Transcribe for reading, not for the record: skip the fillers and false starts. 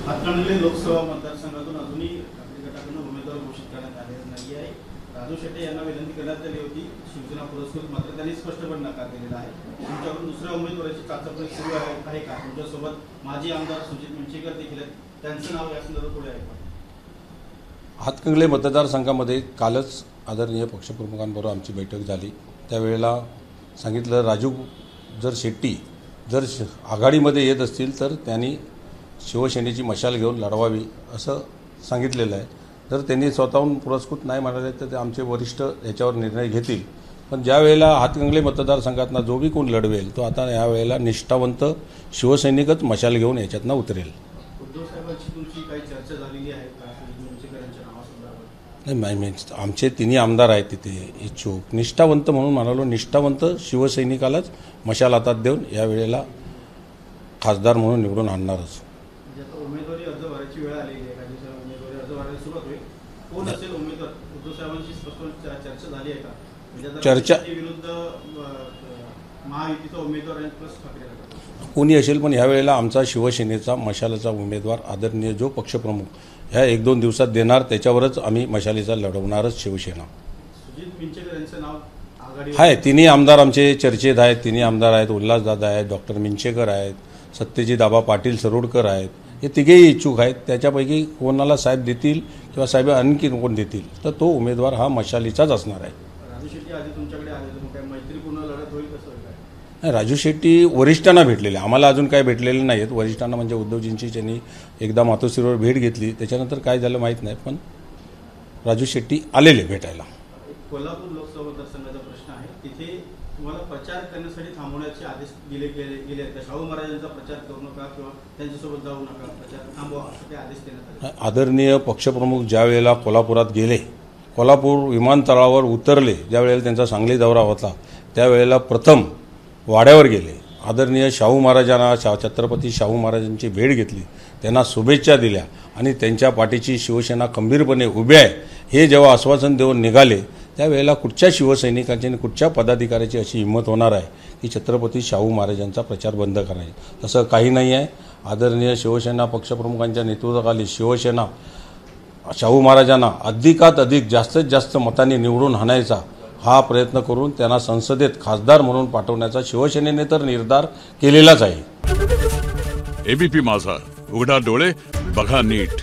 हातकणंगले लोकसभा मतदारसंघातून अजूनही ठाकरे गटाकडून उमेदवार घोषित करण्यात आलेला नाही आहे। राजू शेट्टे यांना विनंती करण्यात आली होती शिवसेना पुरस्कृत, मात्र त्यांनी स्पष्टपणे नकार दिलेला आहे। तुमच्याकडून दुसऱ्या उमेदवाराची चाचपणी सुरू आहे का? तुमच्यासोबत माजी आमदार सुजित मिंचेकर देखील आहेत, त्यांचं नाव या संदर्भात पुढे आहे का? हातकणंगले मतदारसंघामध्ये कालच आदरणीय पक्षप्रमुखांबरोबर आमची बैठक झाली। त्यावेळेला सांगितलं राजू शेट्टी जर आघाडीमध्ये येत असतील तर त्यांनी शिवसेनेची मशाल घेऊन लढवावी असं सांगितलेलं आहे। जर त्यांनी स्वतःहून पुरस्कृत नाही म्हणाले तर ते आमचे वरिष्ठ याच्यावर निर्णय घेतील। पण ज्या वेळेला हातकणंगले मतदारसंघातनं जो बी कोण लढवेल तो आता यावेळेला निष्ठावंत शिवसैनिकच मशाल घेऊन याच्यातनं उतरेल। उद्धव साहेबांची तुमची काही चर्चा झालेली आहे का यांच्या नावासंदर्भात? नाही, आमचे तिन्ही आमदार आहेत तिथे इच्छुक, निष्ठावंत म्हणून म्हणालो, निष्ठावंत शिवसैनिकालाच मशाल हातात देऊन यावेळेला खासदार म्हणून निवडून आणणारच। उमेदवारी अर्ज भरायची वेळ आलेली आहे, काही दिवसांनी उमेदवारी अर्ज भरायला सुरुवात होईल। कोण असेल उमेदवार? उद्धव साहेबांची स्पष्ट चर्चा झाली आहे का? म्हणजे चर्चा विरुद्ध महायुतीचा उमेदवार आहे प्लस ठाकरे कोणी असेल, पण यावेळेला आमचा शिवसेनेचा मशालाचा उमेदवार आदरणीय जो पक्षप्रमुख ह्या 1-2 दिवसात देणार त्याच्यावरच आम्ही मशालीचा लढवणारच शिवसेना। सुजित मिंचेकर यांचं नाव आघाडी आहे, तिन्ही आमदार आमचे चर्चेत आहेत। तिन्ही आमदार आहेत, उल्हासदादा आहेत, डॉक्टर मिंचेकर आहेत, सत्यजित आबा पाटील सरोडकर आहेत, हे तिघेही इच्छुक आहेत। त्याच्यापैकी कोणाला साहेब देतील किंवा साहेब आणखी कोण देतील तर तो उमेदवार हा मशालीचाच असणार आहे। राजू शेट्टी आधी तुमच्याकडे आले तर काय मैत्रीपूर्ण लढत होईल कसं होईल? नाही, राजू शेट्टी वरिष्ठांना भेटलेले, आम्हाला अजून काय भेटलेले नाहीत। वरिष्ठांना म्हणजे उद्धवजींची त्यांनी एकदा मातोश्रीवर भेट घेतली, त्याच्यानंतर काय झालं माहीत नाही, पण राजू शेट्टी आलेले भेटायला। कोल्हापूर लोकसभा मतदारसंघाचा प्रश्न आहे, तिथे तुम्हाला प्रचार करण्यासाठी थांबवण्याचे आदेश गेले आहेत। शाहू महाराजांचा प्रचार करू नका किंवा त्यांच्यासोबत जाऊ नका, प्रचार थांबवा असे आदेश देण्यात आले। आदरणीय पक्षप्रमुख ज्या वेळेला कोल्हापुरात गेले, कोल्हापूर विमानतळावर उतरले, ज्या वेळेला त्यांचा सांगली दौरा होता त्यावेळेला प्रथम वाड्यावर गेले, आदरणीय शाहू महाराजांना छत्रपती शाहू महाराजांची भेट घेतली, त्यांना शुभेच्छा दिल्या आणि त्यांच्या पाठीची शिवसेना खंबीरपणे उभी आहे हे जेव्हा आश्वासन देऊन निघाले त्यावेळेला कुठच्या शिवसैनिकांची आणि कुठच्या पदाधिकाऱ्याची अशी हिंमत होणार आहे की छत्रपती शाहू महाराजांचा प्रचार बंद करायचा? तसं काही नाही आहे। आदरणीय शिवसेना पक्षप्रमुखांच्या नेतृत्वाखाली शिवसेना शाहू महाराजांना अधिकात अधिक जास्तीत जास्त मतांनी निवडून आणायचा हा प्रयत्न करून त्यांना संसदेत खासदार म्हणून पाठवण्याचा शिवसेनेने तर निर्धार केलेलाच आहे। एबीपी माझा, उघडा डोळे बघा नीट।